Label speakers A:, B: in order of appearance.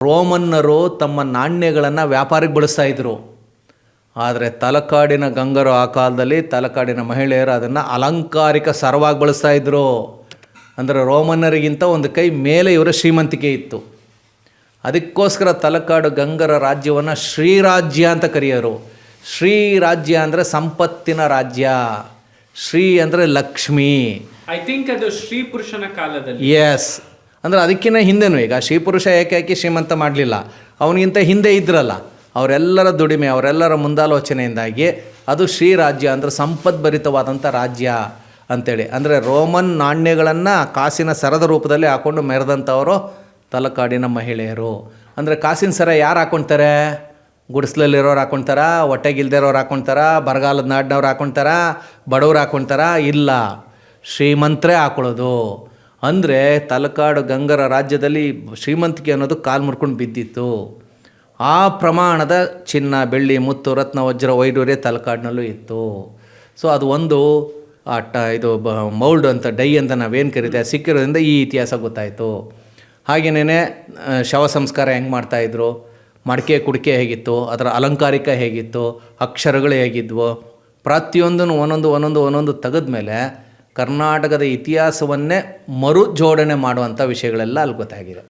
A: ರೋಮನ್ನರು ತಮ್ಮ ನಾಣ್ಯಗಳನ್ನು ವ್ಯಾಪಾರಕ್ಕೆ ಬಳಸ್ತಾ ಇದ್ರು. ಆದರೆ ತಲಕಾಡಿನ ಗಂಗರು ಆ ಕಾಲದಲ್ಲಿ ತಲಕಾಡಿನ ಮಹಿಳೆಯರು ಅದನ್ನು ಅಲಂಕಾರಿಕ ಸರವಾಗಿ ಬಳಸ್ತಾ ಇದ್ರು. ಅಂದರೆ ರೋಮನ್ನರಿಗಿಂತ ಒಂದು ಕೈ ಮೇಲೆ ಇವರ ಶ್ರೀಮಂತಿಕೆ ಇತ್ತು. ಅದಕ್ಕೋಸ್ಕರ ತಲಕಾಡು ಗಂಗರ ರಾಜ್ಯವನ್ನು ಶ್ರೀರಾಜ್ಯ ಅಂತ ಕರೆಯೋರು. ಶ್ರೀ ರಾಜ್ಯ ಅಂದರೆ ಸಂಪತ್ತಿನ ರಾಜ್ಯ. ಶ್ರೀ ಅಂದರೆ ಲಕ್ಷ್ಮಿ.
B: ಐ ಥಿಂಕ್ ಅದು ಶ್ರೀ ಪುರುಷನ ಕಾಲದಲ್ಲಿ.
A: ಎಸ್, ಅಂದರೆ ಅದಕ್ಕಿಂತ ಹಿಂದೆನೂ ಈಗ ಶ್ರೀ ಪುರುಷ ಏಕಾಏಕಿ ಶ್ರೀಮಂತ ಮಾಡಲಿಲ್ಲ, ಅವನಿಗಿಂತ ಹಿಂದೆ ಇದ್ರಲ್ಲ, ಅವರೆಲ್ಲರ ದುಡಿಮೆ, ಅವರೆಲ್ಲರ ಮುಂದಾಲೋಚನೆಯಿಂದಾಗಿ ಅದು ಶ್ರೀ ರಾಜ್ಯ ಅಂದರೆ ಸಂಪದ್ಭರಿತವಾದಂಥ ರಾಜ್ಯ ಅಂಥೇಳಿ. ಅಂದರೆ ರೋಮನ್ ನಾಣ್ಯಗಳನ್ನು ಕಾಸಿನ ಸರದ ರೂಪದಲ್ಲಿ ಹಾಕ್ಕೊಂಡು ಮೆರೆದಂಥವರು ತಲಕಾಡಿನ ಮಹಿಳೆಯರು. ಅಂದರೆ ಕಾಸಿನ ಸರ ಯಾರು ಹಾಕ್ಕೊಳ್ತಾರೆ? ಗುಡಿಸ್ಲಲ್ಲಿರೋರು ಹಾಕ್ಕೊಳ್ತಾರ, ಹೊಟ್ಟೆಗಿಲ್ದಿರೋರು ಹಾಕ್ಕೊಳ್ತಾರ, ಬರಗಾಲದ ನಾಡಿನವ್ರು ಹಾಕ್ಕೊಳ್ತಾರ, ಬಡವ್ರು ಹಾಕ್ಕೊಳ್ತಾರ? ಇಲ್ಲ, ಶ್ರೀಮಂತರೇ ಹಾಕೊಳ್ಳೋದು. ಅಂದರೆ ತಲಕಾಡು ಗಂಗರ ರಾಜ್ಯದಲ್ಲಿ ಶ್ರೀಮಂತಿಕೆ ಅನ್ನೋದು ಕಾಲು ಮುರ್ಕೊಂಡು ಬಿದ್ದಿತ್ತು. ಆ ಪ್ರಮಾಣದ ಚಿನ್ನ, ಬೆಳ್ಳಿ, ಮುತ್ತು, ರತ್ನ, ವಜ್ರ, ವೈಡೂರ್ಯ ತಲಕಾಡಿನಲ್ಲೂ ಇತ್ತು. ಸೊ ಅದು ಒಂದು ಇದು ಮೌಲ್ಡ್ ಅಂತ, ಡೈ ಅಂತ ನಾವೇನು ಕರಿತೇವೆ, ಸಿಕ್ಕಿರೋದ್ರಿಂದ ಈ ಇತಿಹಾಸ ಗೊತ್ತಾಯಿತು. ಹಾಗೆಯೇ ಶವ ಸಂಸ್ಕಾರ ಹೆಂಗೆ ಮಾಡ್ತಾಯಿದ್ರು, ಮಡಿಕೆ ಕುಡಿಕೆ ಹೇಗಿತ್ತು, ಅದರ ಅಲಂಕಾರಿಕ ಹೇಗಿತ್ತು, ಅಕ್ಷರಗಳು ಹೇಗಿದ್ವು, ಪ್ರತಿಯೊಂದನ್ನು ಒಂದೊಂದು ತೆಗೆದ ಮೇಲೆ ಕರ್ನಾಟಕದ ಇತಿಹಾಸವನ್ನೇ ಮರು ಜೋಡಣೆ ಮಾಡುವಂಥ ವಿಷಯಗಳೆಲ್ಲ ಅಲ್ಲಿ ಗೊತ್ತಾಗಿದೆ.